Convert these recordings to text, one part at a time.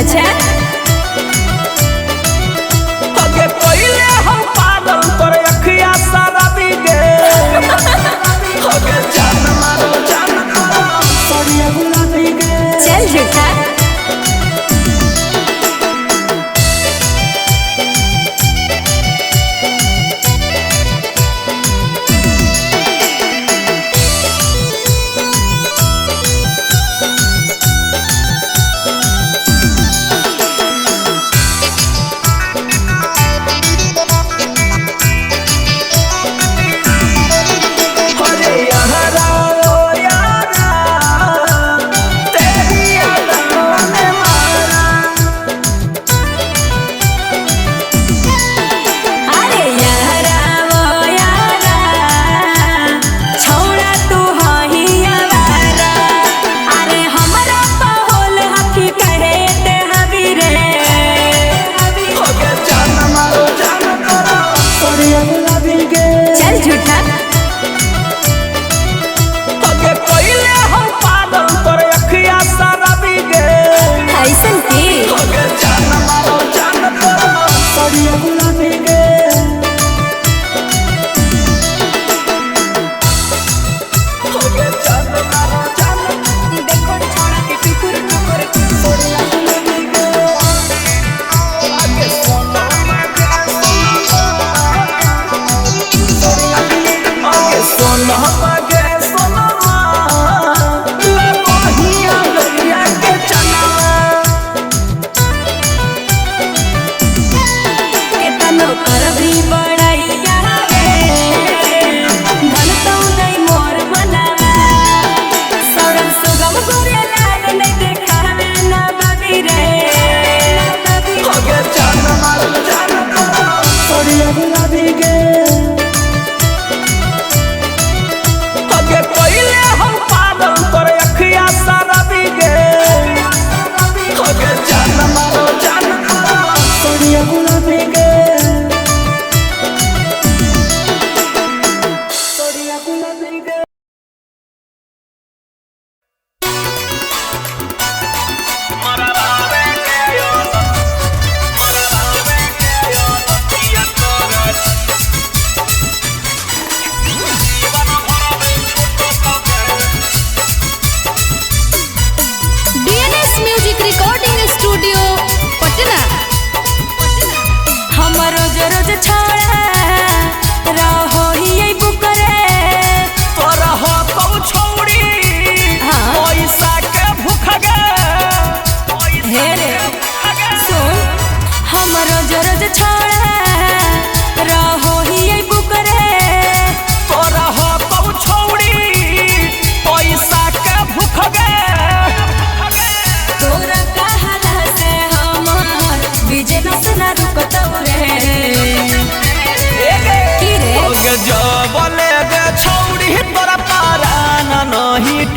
अच्छा अगे पहिले हम पागल तोर अखिया सारा बिगे अगे जान मारो जान मारो तोरिया गुलाबी गे चल झूठा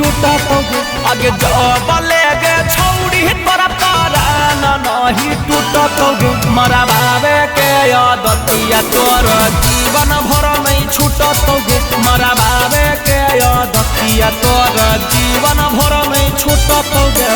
आगे जबले गे छौड़ी तोरा पारा नहीं टूटत मरा बाबे के आदतिया तोर जीवन भर नहीं छूटत मरा बाबे के आदतिया तोर जीवन भर नहीं छूटत गे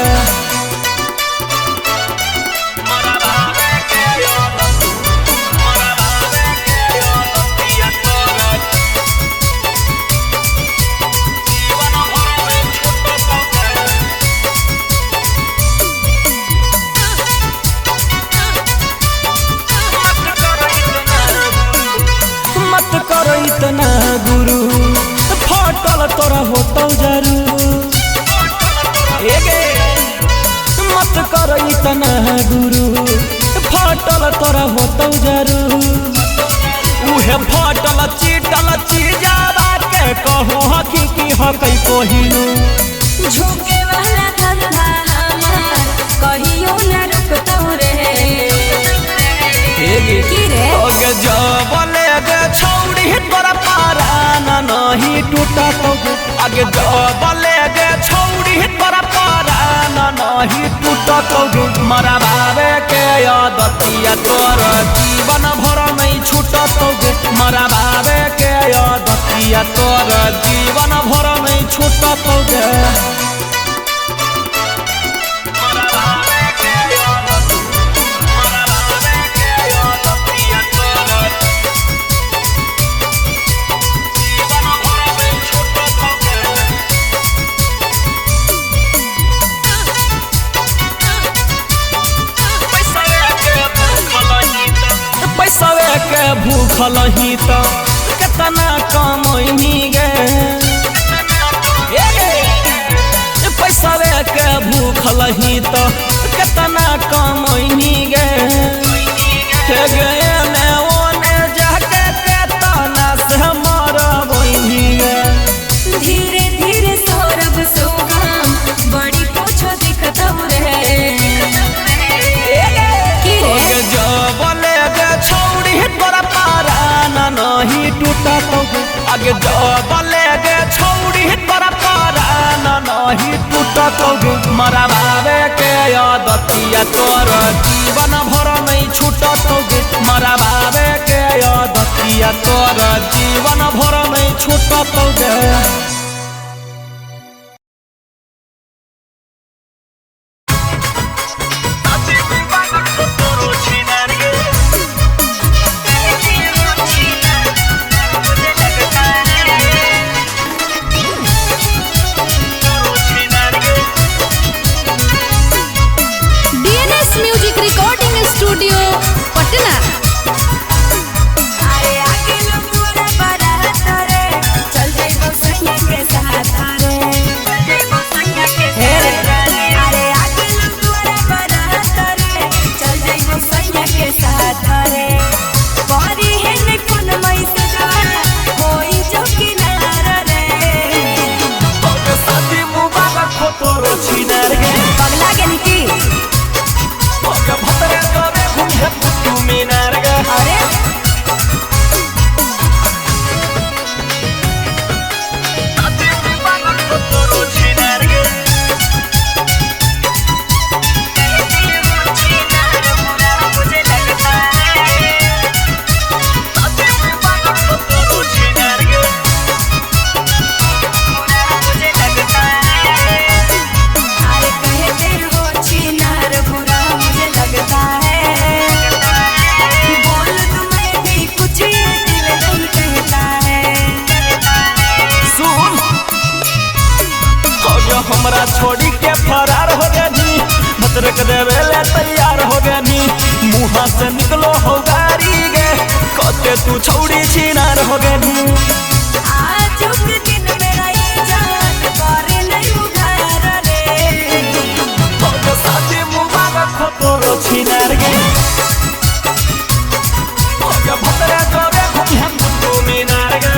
इतना गुरु फटल तोरा होतो जरूर मत कर इतना गुरु फटल तोरा होतो जरूर उहे फटल चीटल चीजावा के कहो हकी की हकई कोहिनू झुके वाला धंधा हमार कहियो न रुकतौ रे की रे ओगे जबले गे छौड़ी तोरा पारा नहीं टूटत आगे जबले गे छौड़ी तोरा पारा नहीं टूटत मरा बाबे के आदतिया तोर जीवन भर नहीं छूटत मरा बाबे के आदतिया तोर जीवन भर नहीं छूटत गे मरा बाबे के भूखल ही तो कितना कमैनी गे पैसा के भूखल ही तो कितना कमैनी गे ने ओने जाके केतना से मरबैनी गे धीरे धीरे सौरभ सोहम बड़ी पोछो दिखतौ रे जबले गे छौड़ी तोरा पारा नहीं टूटत आगे जबले गे छौड़ी तोरा पारा नहीं टूटत मरा बाबे के आदतिया तोर जीवन भर नहीं छूटत मरा बाबे के आदतिया तोर जीवन भर नहीं छूटत गे स्टूडियो पटना। अरे आगे लोग तोरा बारात रे चल जाइबो सैया के साथ रे अरे आगे लोग तोरा बारात रे चल जाइबो सैया के साथ रे बारी है ने कोन मई सजा होई जो किनारा रे ओके साथी मुबारक हो तोरो छिनार गे पगला के निकी ओके भतरे अरे हमरा छोड़ी के फरार हो गनी भतरक देवे ले तैयार हो गनी मुहा से निकलो हो गारी गे कते तू छौड़ी छिनार हो गनी आज के दिन मेरा इजान करे नहीं उधार रे तो साथी मुबारक हो तोरो छिनार गे ओके भतरे तोरे घूम हम तू मीनार गे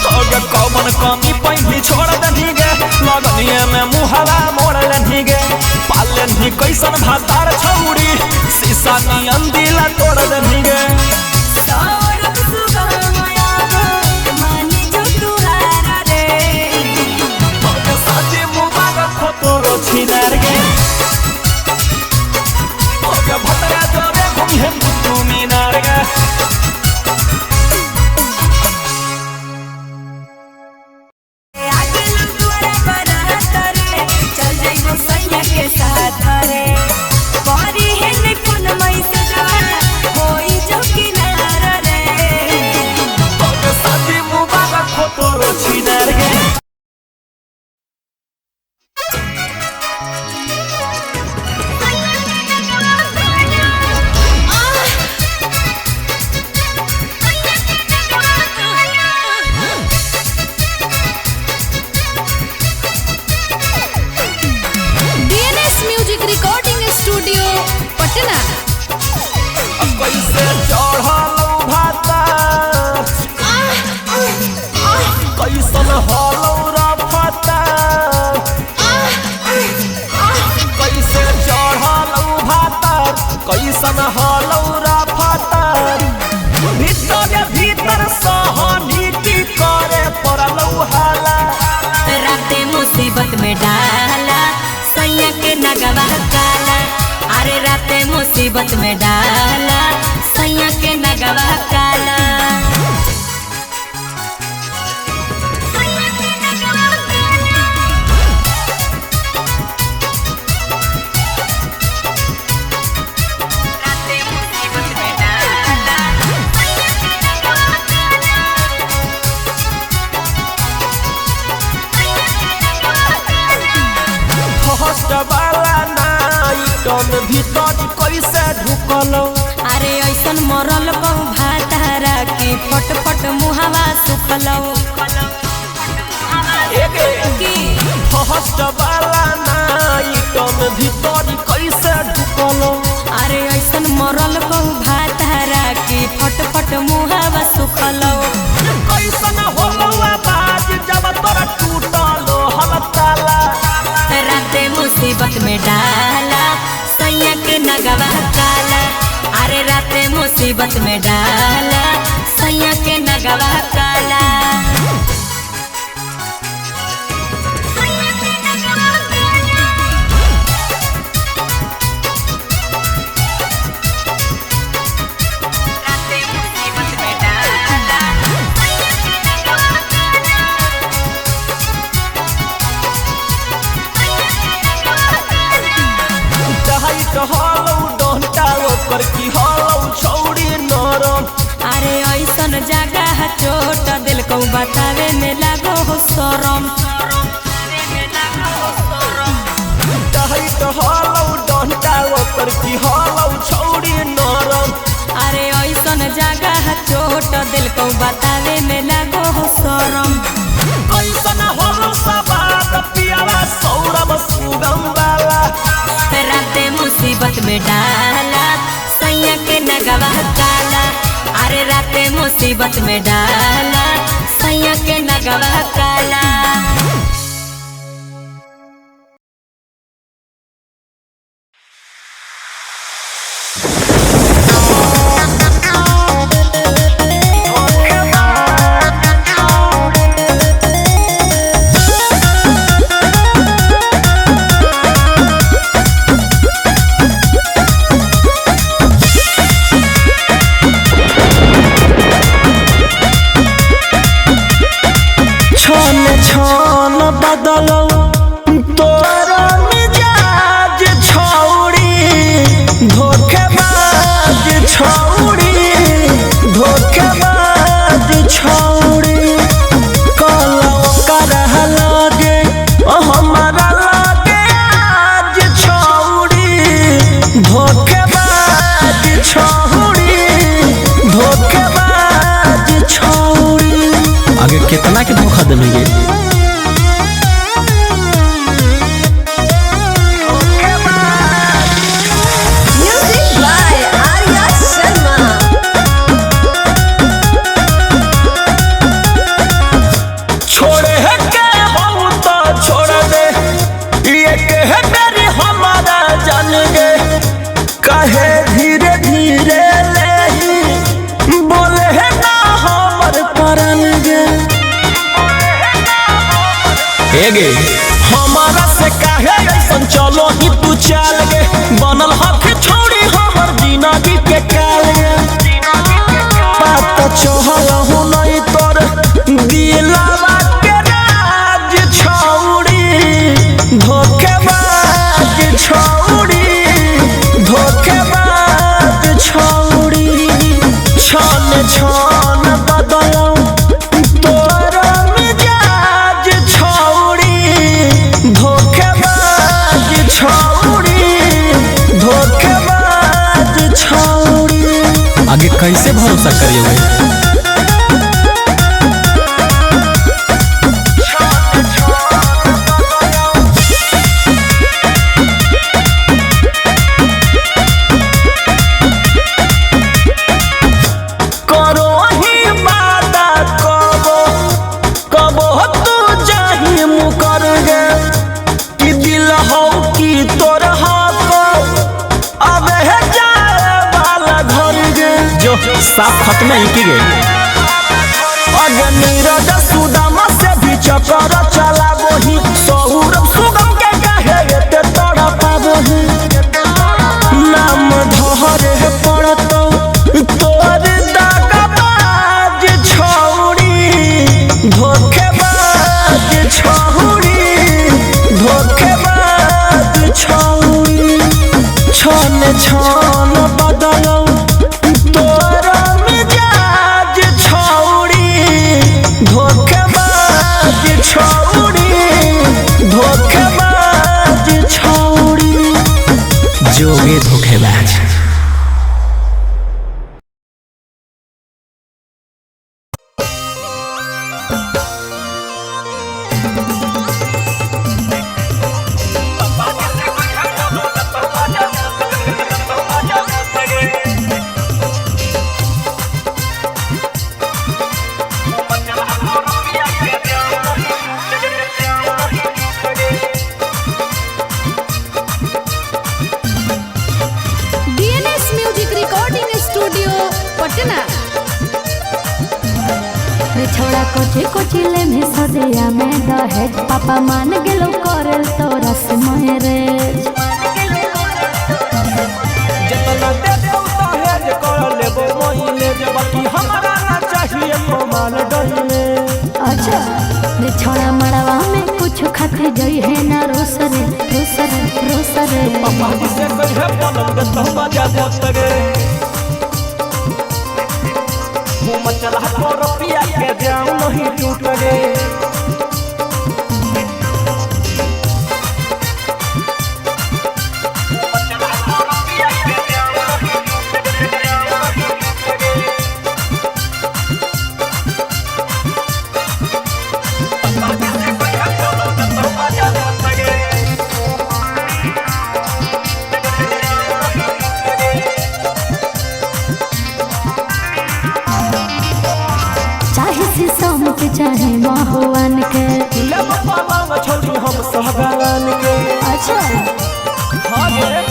कमी पहली छोड़ दनी गे लगनिए में मुहला मोड़ लनी गे पालन ही कैसन भातार छौड़ी शीशा नियन दिला तोड़ दनी गे सौरभ सुगम आगो मानी जो तुहारा रे ओके साथी मुबारक हो तोरो छिनार गे ओके भतरा तोरे घूमे तू मीनार गे के साथ रे बारी है ने कोन मई सजा होई जो किनारा रे ओके साथी मुबारक हो तोरो छिनार गे रिकॉर्डिंग स्टूडियो पटना। कैसे चढ़लौ भाता कैसन हलौ रफता कैसे चढ़लौ भाता कैसन हलौ रफता भीतर भीतर सहनीति करे पड़लौ हाला राते मुसीबत में डाला सैया के नग में डाला सैया के नगवा काला। भीतर कैसे ढुकलो अरे ऐसन मरल बहु भातारा के फट फट मुहावा सुखलो भीतर कैसे ढुकलो अरे ऐसन मरल बहु भातारा के फट फट मुहावा सुखलो। कैसन होलो आवाज जब तोरा टूटलो हलताला राते मुसीबत में डाला सैया के नगवा काला। अरे राते मुसीबत में डाला सैया के नगवा काला। अरे ऐसन जगह चोट दिल को बतावे में लागो हो शरम। अरे ऐसन जगह चोट दिल को बतावे में लागो हो शरम। राते मुसीबत में डाला सैया के नगवा काला। अरे राते मुसीबत में डाला सैया के नगवा काला। कितना के धोखा देंगे हमारा से काहे ऐसन चलो ही तू चल गे बनल हक छोड़ी हमर जिंदगी के काल गे पता चहल हो नहीं तोर दिलवा के राज छौड़ी धोखेबाज छौड़ी धोखेबाज छौड़ी छन छन बदलो आगे कैसे भरोसा करिए करो ही वादा कबो कबो तू जाही मुकर गे कि दिल हो कि तोर साफ खत्म ही की गई नीरज सुदामा से भी चक्कर चला वही सौरभ सुगम के कहे तड़पा वही नाम धरे सदिया में दहेज पापा मान गेलो करल तोरा से मैरेज जितना दे दो दहेज कर लेबो मोहिले जे बाकी हमरा ना चाहिए कमाल डहिले। अच्छा रे छोड़ा मड़वा में कुछ खाते गई है ना रोसरे रोसरे रोसरे पापा जी से कहे पलंग तो बजा बोतरे मुँह मचला तो रुपया के जाऊं नहीं टूट गे। चाहे शीशम के चाहे महुआन के ले पलंग छोड़ी हम सहगान के। अच्छा हाँ गे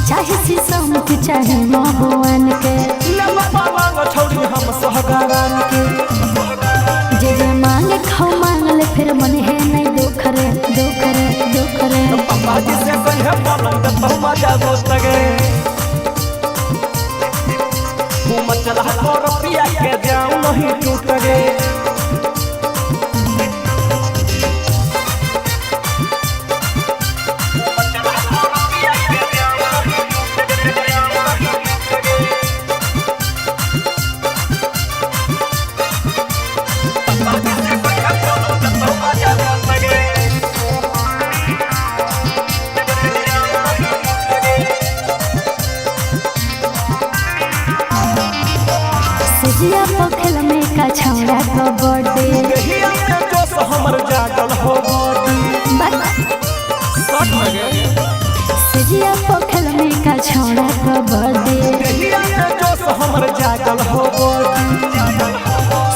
चाहे शीशम के चाहे महुआन के ले पलंग छोड़ी हम सहगान के। जे मांगे खाओ मांग ले फिर मन है नहीं दोखरे दोखरे दोखरे पापा जी से कहे पलंग तो मजा बोतरे मुँह मचला तो रुपया के जाऊं नहीं टूट गे। सजिया पोखल में का छौड़ा को बर्थडे देहिया में जोश हमर जागल हो बॉडी शॉट में गे। सजिया पोखल में का छौड़ा को बर्थडे देहिया में जोश हमर जागल हो बॉडी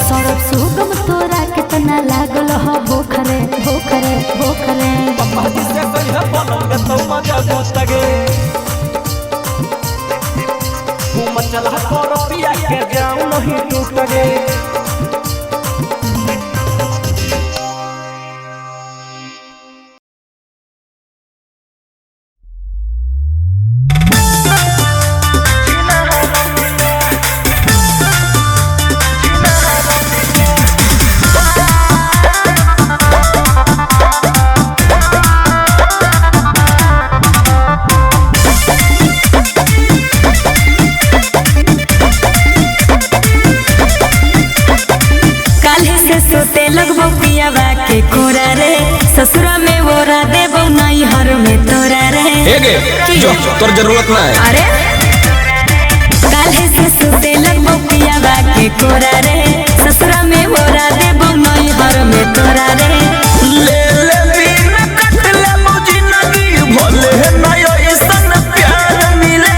सौरभ सुगम तोरा कितना लागल हो भोखरे भोखरे भोखरे पापा जी से कहे पलंग तो मजा बोतगे मुँह मचला तो रुपया के जाऊं नहीं टूट गे। सोते लगबो पियावा के कोरा रे ससुरा में बोरा देबो नहीं हर में तोरा रे हेगे जो तोर जरूरत ना है। अरे काल्हे से सोते लगबो पियावा के कोरा रे ससुरा में बोरा देबो नहीं हर में तोरा रे ले ले बिना कट ले मुझी नगी भोले नयो ऐसन प्यार मिले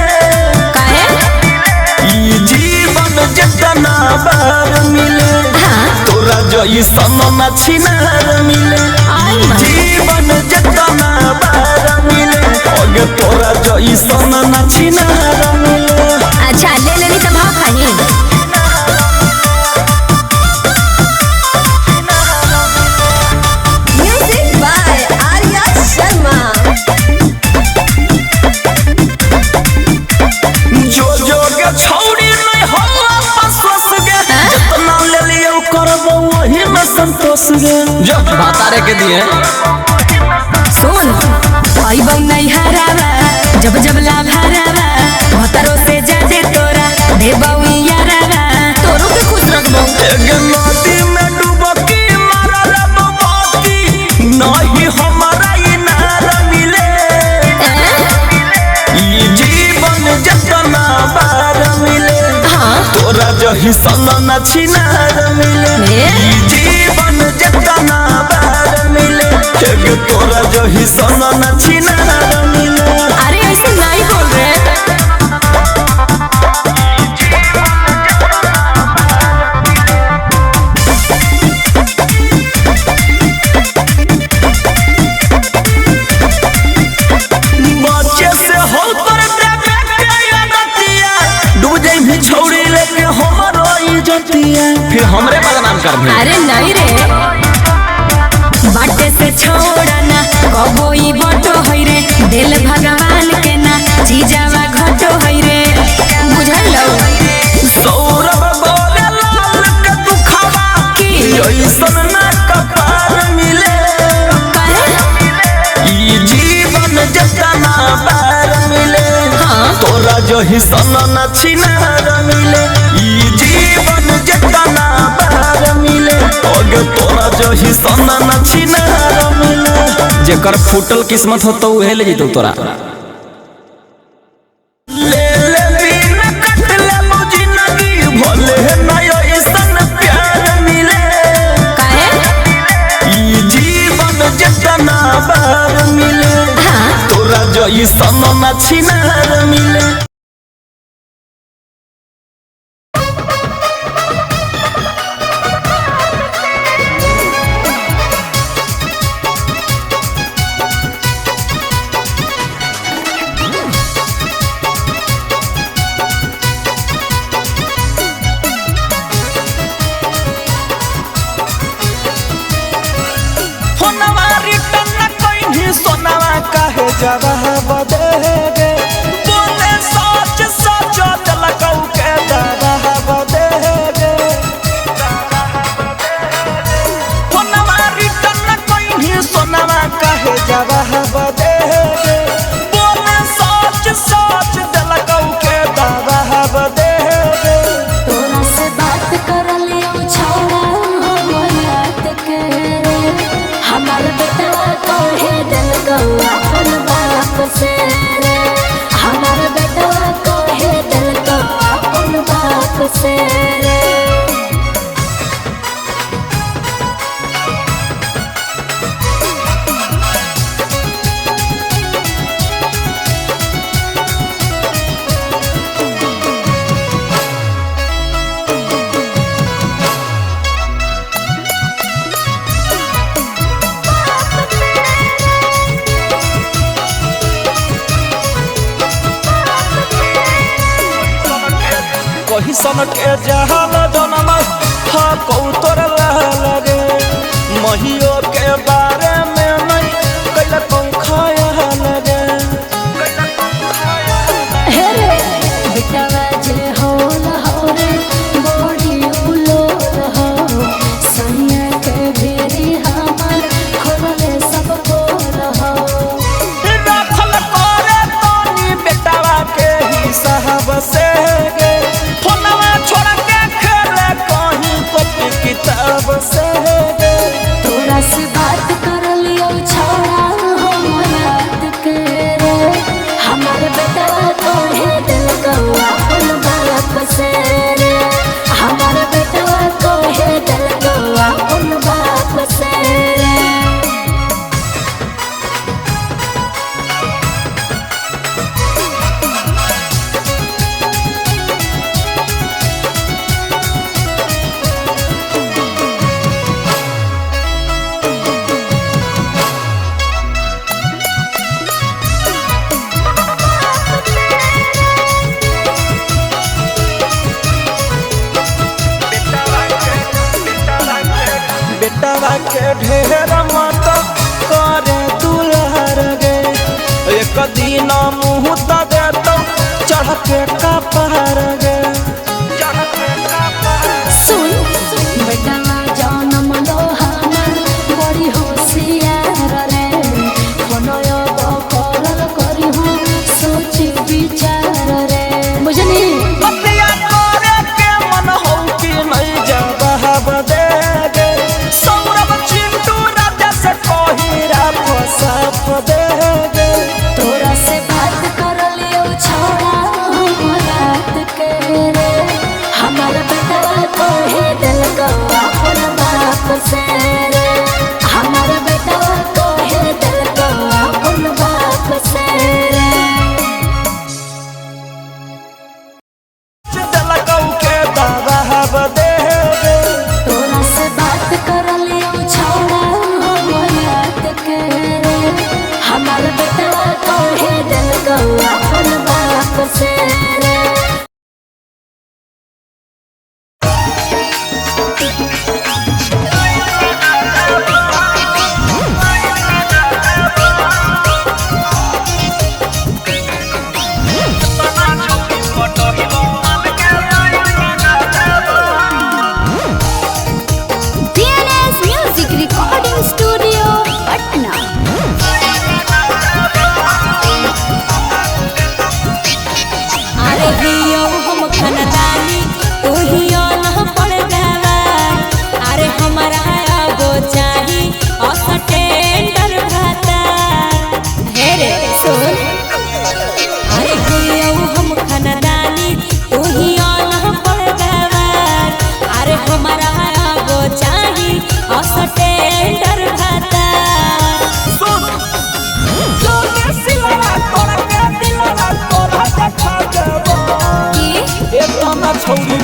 काहे ई जीवन जितना बार मिले तोरा जो ऐसन न छिनार मिले जीवन जितना बार मिले अगे तोरा जो ऐसन न छिनार मिले। अच्छा ले लेनी तो भाव खानी म्यूजिक बाय आर्या शर्मा जो जो के छौड़ी नहीं होला फसस गे जितना ले लियो करबो वही में संतोष गे। जो बातारे के दिए सुन आइबो नहीं हरावा जब जब लाभ हरावा भतरो से जादे तोरा देबो यारावा तोरो के खुश रखबो एक नदी में डुबकी मारल बबकी नहीं हमारा इनार मिले ई जीवन जितना बार मिले तोरा जो हिस्सा न छिनार मिले ई जीवन जितना बार मिले तोरा जो हिस्सा न छिनार मिले। अरे ऐसे नहीं बोल रहे बच्चे से हो तोर देवे के यादतिया डूब जाई भी छौड़ी लेके हमरो इज्जतिया फिर हमरे बदनाम कर भी। अरे नहीं रे जही सन न छिनार मिले ई जीवन जेतना बार मिले अगे तोरा जही सन न छिनार मिले जेकर फूटल किस्मत हो तो उहे ले जइतो तोरा। ले ले बिन कट ले मुझी नगी भले नयो ऐसन प्यार मिले काहे ई जीवन जेतना बार मिले तोरा जही सन न छिनार मिले। सोनावा काहे जवाब देगे बोले सच सच दिलकौ के जवाब देगे सोनावा रिटर्न कहीं सोनावा काहे जवाब देगे बोले सच सच दिलकौ के जवाब देगे। तोरा से बात कर लियो छौड़ा हो याद के हमार बेटवा कहे दिल गौआ अपन बाप से रे हमार बेटवा कहे दिल गौआ अपन बाप से रे। कही सन के जहाल जनमा हा कौतर लगे महियो के बारे में नहीं कैला पंखाया लगे हे रे बेटवा जे होल हो रे बॉडी उलोल हो सैया के भेरी हमार खोले सब बोल हो रखल करे तनी बेटावा के ही साहब से गे फोनवा छोड़ के खेले कहीं कॉपी किताब से गे। तोरा से बात कर लियो छौड़ा हो याद के रे हमार बेटवा कहे दिल गौआ अपन बाप से रे हमार बेटवा कहे दिल गौआ अपन बाप से रे। बेटावा के ढेर मत करे दुलार गे एक दिन मुँह त देतो चढ़ के कपार गे सुन बेटवा जनम लो हमार बड़ी होशियार रे मनयो करल करी हो सोच विचार रे बुझनी बतिया करे के मन हो कि नहीं जवाब देगे सौरभ चिंटू राजा से कहिरा फसाफ देगे। तोरा से बात कर लियो छौड़ा हो रात के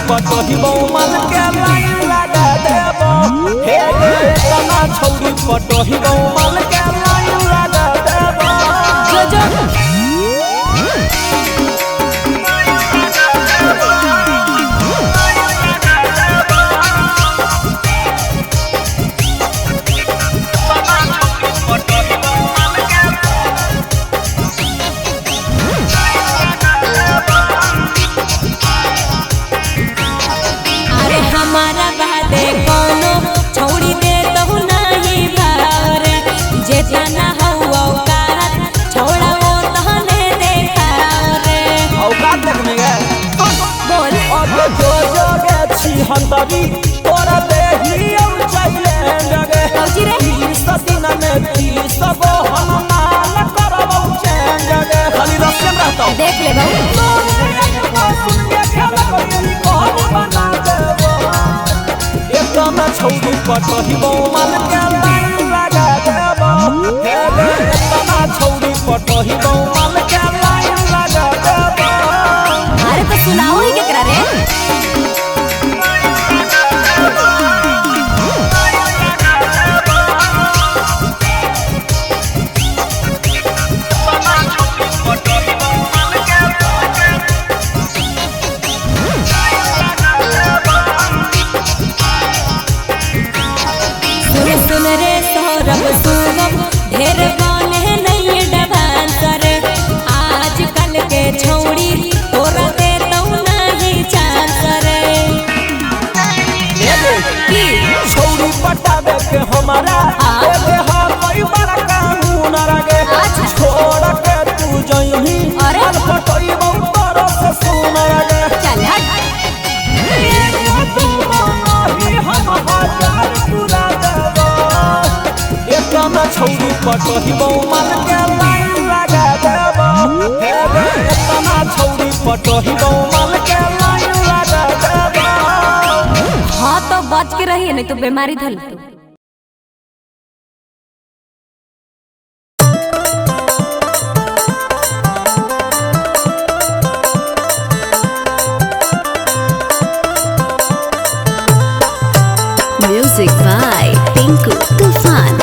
पटही बौमन के लाइन लगा देबो हे गे तना छौरी पटही बौमन के लाइन लगा देबो हमारा बादे कोनो छोड़ी दे तो नहीं भारे जे जाना हो औकात छोड़ा वो तहने देखा रे औकात देखने गे बोल अब जो जो गे छी हंतरी तोरा देही औ चले जगे कौची रे सदिन में की सब हनुमान करबौ चेंज गे खाली रस्ते रहता देख ले बहु छौरी पटही बौमन के लाइन लगा देबो हे गे तना छौरी पटही बौमन के लाइन लगा देबो अरे तो सुनाओ ही केकरा रे सुन रे सौरभ सुगम ढेर बने नहीं डबान करे आजकल के छौड़ी तोरा दे तो नहीं चांद करे छौरी पटावे के हमारा एबे हर कोई बड़ा कानून रगे छोड़ के तू जइही अरे पटही बौमन से सुन रगे चल हट छौरी पटही बौमन के लाइन लगा देबो हे गे तना छौरी पटही बौमन के लाइन लगा देबो हाँ तो बच के रहिए नहीं तो बीमारी धल तू Music by Tinku Tufan.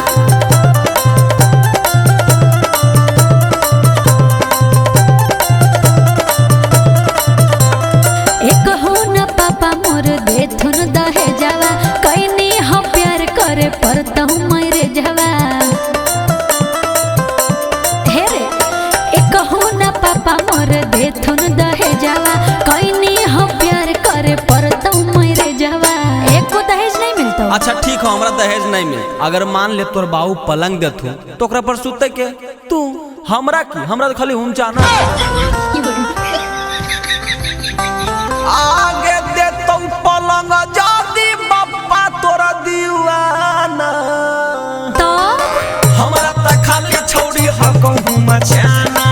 एक हो न पापा मोर देथुन दहे जावा कैनी हम प्यार करे परतहु मरे जावा हे रे एक हो न पापा मोर देथुन दहे जावा कैनी हम प्यार करे परतहु मरे जावा एको दहेज नहीं मिलता अच्छा ठीक है हमरा दहेज नहीं मिल अगर मान ले तोर बाबू पलंग देथु तो ओकरा पर सुते के तू हमरा की हमरा तो खाली ऊंचा ना आगे दे तो पलंग जादी बापा तोरा दीवाना तो हमरा त खाली छौरी हकहु मचाना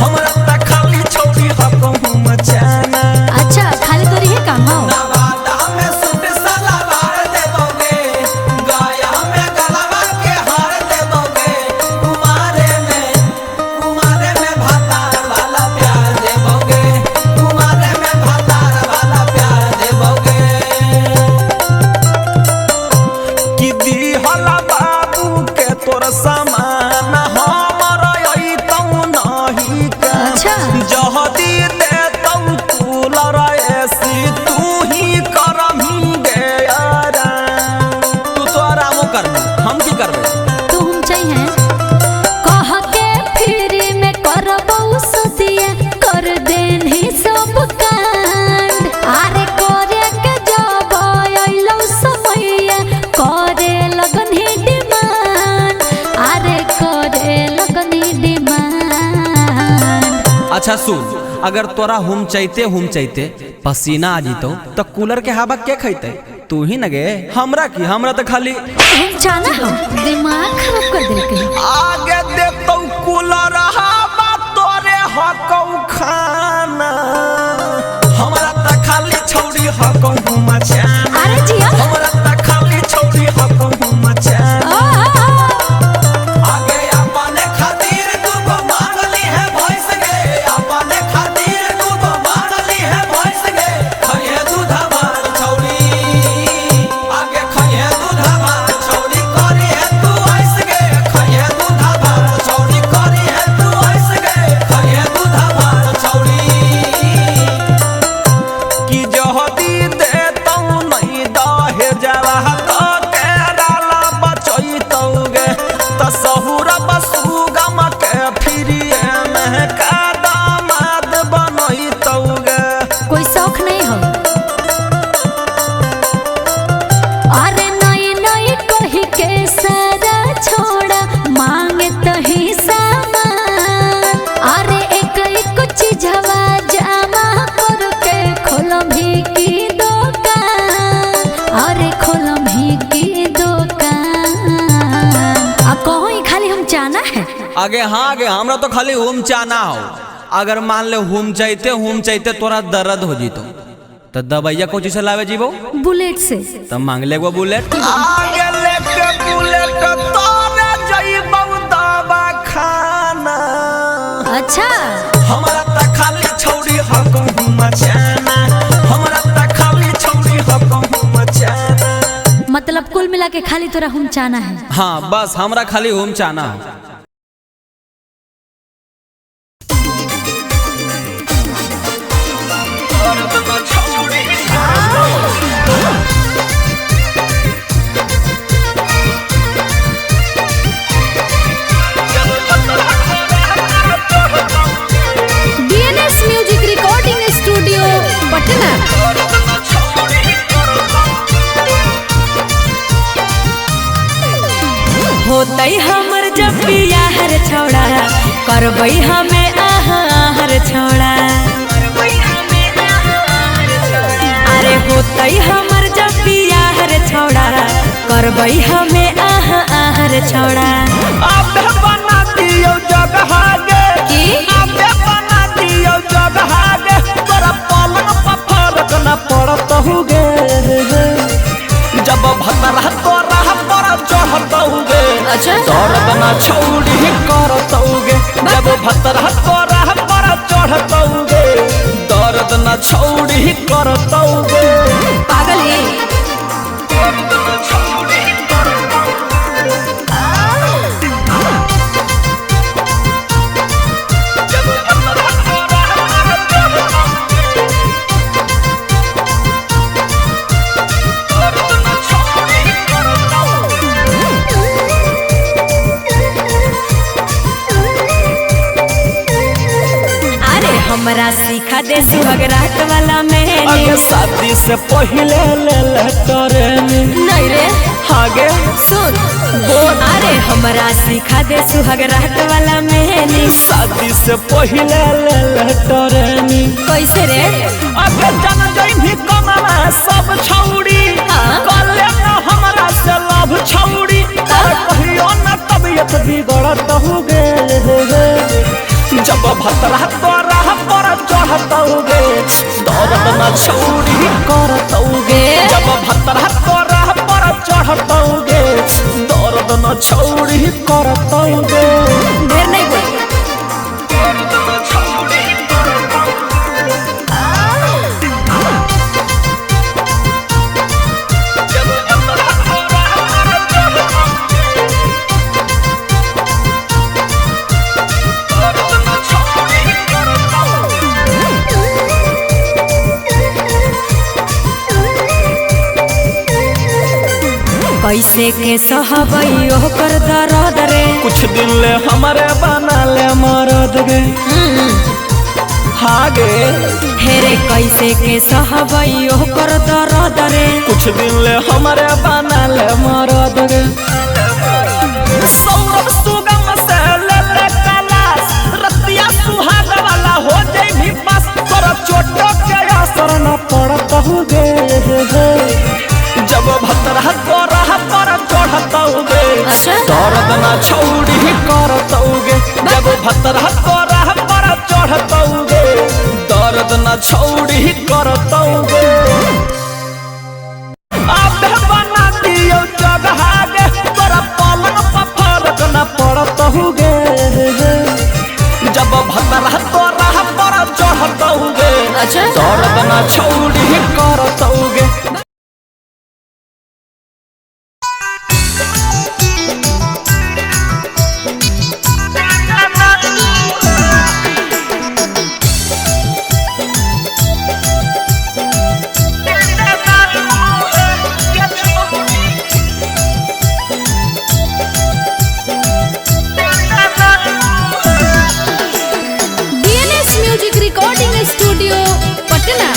हमरा त खाली छौरी हकहु मचाना अच्छा खाली तोरी ही काम हो नवादा में सूट सलवार देबोगे गया में गलवा के हार देबोगे कुमारे में भातार वाला प्यार देबोगे कुमारे में भातार वाला प्यार देबोगे कि दी हला बाबू के तोर समान हमर आई तौ नहीं का अच्छा जहदी दे तौ कूलर एसी तू ही करमी गे यारा तू तो आरामो कर हम की करबे तू हम चाहिए कह के फ्री में करबौ सदिया कर देनी सब कांड अरे करे के जब आइलो समैया करे लगन ही डिमांड अरे करे लगन ही डिमांड अच्छा सुन अगर तोरा हम चाहते पसीना आ जीतो तो कूलर के हवा के खैते तू ही न गे हमरा की हमरा तो खाली हम जाना हो दिमाग खराब कर दिल के आगे दे तो कूलर हवा तोरे हकौ खाना हमरा त खाली छौरी हकौ मचाना अरे जिया हमरा त खाली छौरी हकौ मचाना आगे अपने खातिर तू को मांगली है भैंस गे अपने खातिर तू को मांगली है भैंस गे खइए दूध चाना है? आगे हाँ आगे हमरा तो खाली हुम चाना हो। अगर मान ले हुम चाहते तोरा दर्द हो जीतो तो दवाइया कोची से लावे जीवो? बुलेट से। तब मांग ले वो बुलेट। आगे लेके बुलेट तोरे जइबौ दवा खाना। अच्छा हमरा त खाली छौड़ी हकहु मचाना। हमरा त खाली छौड़ी हकहु मचाना। मतलब कुल मिला के खाली तोरा हम चाना है। हाँ बस हमरा खाली हुम चाना हो। DNS music recording studio Patna. होतई हमर जब बियाह रे छौड़ा करबई हमें आहार छौड़ा। अरे होतई हमर जब बियाह रे छौड़ा करबई हमें आहार छौड़ा। आबे बना दियो जगह गे की आबे बना दियो जगह गे तोरा पलंग पर फरक न पड़त हुगे। जब भतरा तोरा पर चढ़त हुगे अच्छा दर्द न छौड़ी करत हुगे। जब भतरा तोरा पर चढ़त हुगे दर्द न छौड़ी करत हुगे। पागल है हमरा सिखा दे सुहागरात वाला में। अगे शादी से पहले ले ले ट्रेनिंग। नहीं रे आगे सुन बोल। अरे हमरा सिखा दे सुहागरात वाला में। शादी से पहले ले ले ट्रेनिंग। कैसे रे? अगे जन जई भी कमाना सब छौड़ी कले न हमरा से लव छौड़ी। कहियो न तबियत बिगड़त हुगे। जब भतरा तोरा पर चढ़त हुगे दर्द न छौड़ी करत हुगे। जब भतरा तोरा पर चढ़त हुगे दर्द न छौड़ी करत हुगे। ढेर नहीं बोल। कैसे के सहबई ओकर दर्द रे? कुछ दिन ले हमारे बना ले मरद गे। हाँ गे हेरे कैसे के सहबई ओकर दर्द रे? कुछ दिन ले हमारे बना ले मरद गे। सौरभ सुगम से ले ले कलास रतिया सुहाग वाला हो जाई भी बस तोरा चोटो के असर न पड़त हुगे। जब भतरा तोरा पर चढ़त हुगे दर्द न छौड़ी करत हुगे। जब भतरा तोरा पर चढ़त हुगे दर्द न छौड़ी करत हुगे। आबे बना दियो जगह गे तोरा पलंग पर फरक न पड़त हुगे। जब भतरा तोरा पर चढ़त हुगे दर्द न छौड़ी करत हुगे। DNS music recording studio Patna.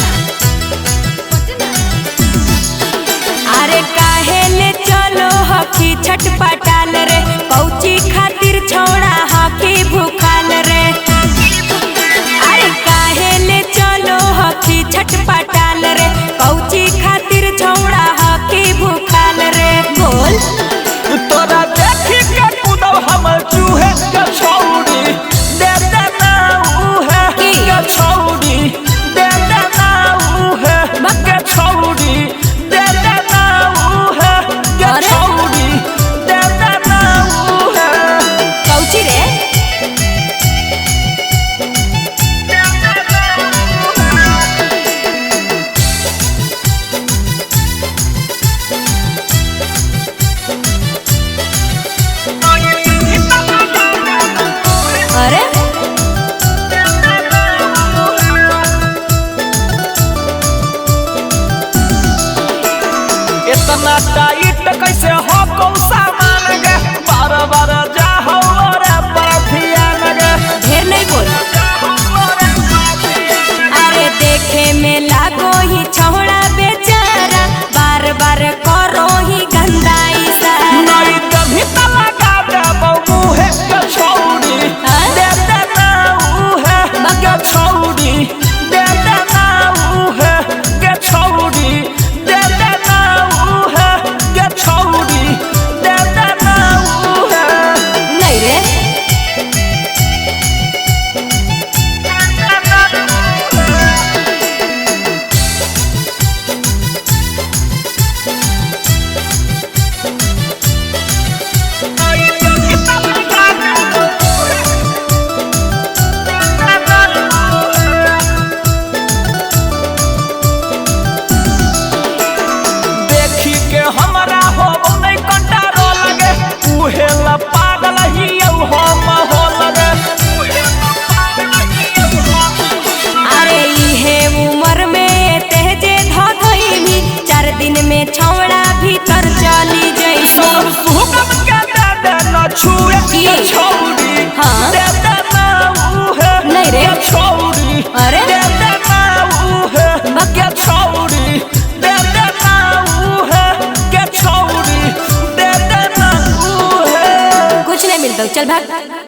अरे इतना टाइट कैसे हो कौन सामान गे बार बार जा हो रे परथिया गे ढेर नहीं बोल। अरे देखे में लागो ही छौड़ा बेचारा बार बार करो ही गंदा इशारा। नहीं कभी तो लगा दे मुँहे के छौड़ी दे दे ना उहे के छौड़ी दे दे ना उहे के छौड़ी दे दे ना उहे के छौड़ी दे दे ना उहे नहीं रे देखी के हमरा हो नहीं कंटारो लगे उहे ला पागल ही हम हो लगे अरे इहे उम्र में तेजे धोई भी 4 दिन में छौड़ा भीतर चली जैसो। सुगम के दे दे न छुए के छौड़ी हाँ। दे दे ना उहे नहीं रे। के छौड़ी अरे। दे दे ना उहे के छौड़ी दे दे ना उहे के छौड़ी दे दे ना उहे कुछ नहीं मिलता चल भाग।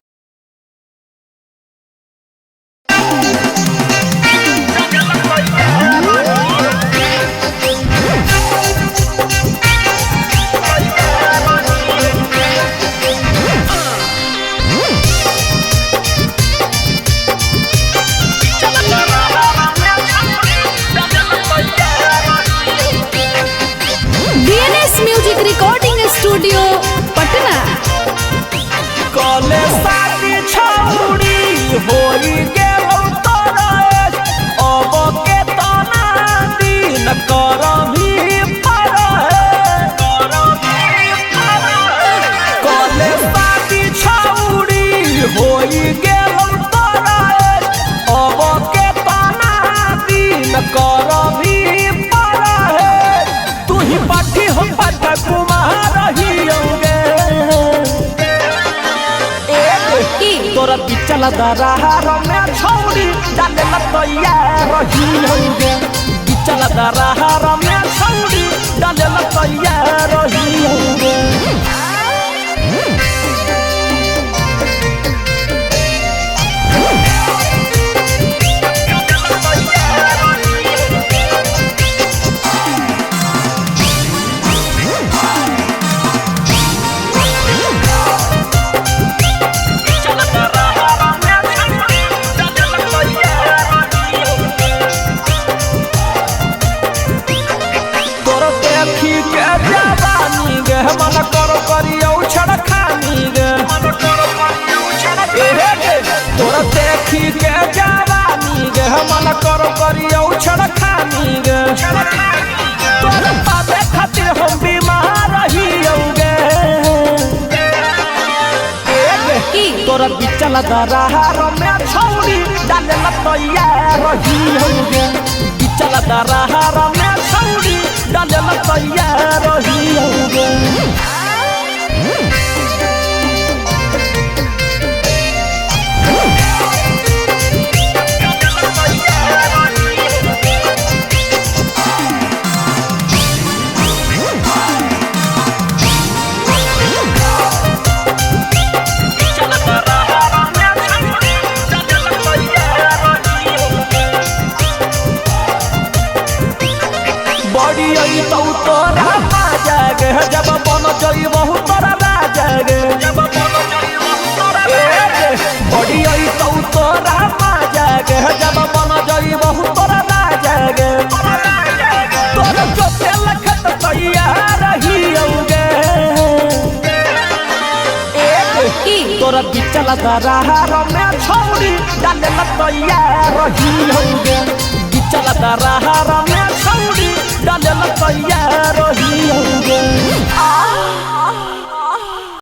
DNS music recording studio Patna. कले साथी छौड़ी होई गेलौ तोरा अब के तना दिन करभी पर कले साथी छौड़ी होई गेलौ तोरा अब के तना दिन करभी पर तू ही पाठी हम पाठ कुमार रहियोगे तोरा पिचल दरहार में छौड़ी डाले लतैया रही होगे पिचल दरहार में छौड़ी डाले लतैया रही होगे तोरा देखी के जवानी गे मन करो करियो छड़खानी गे तोरा देखी के जवानी गे मन करो करियो छड़खानी गे तोरा पावे खातिर हम बीमार रहियोगे तोरा बिचल दरहार में छौड़ी डाले लतैया रहियोगे बिचल दरहार में छौड़ी डाले लतैया रहियोगे बड़ी आई तो तोरा बाजा गे जब बन जई बहु तोरा राजा गे बड़ी आई तो तोरा बाजा गे जब बन जई बहु तोरा राजा गे तोरा जोते लखत तैयार रहियोगे तोरा बिचल दरहार में छौड़ी डाले लतैया रहियोगे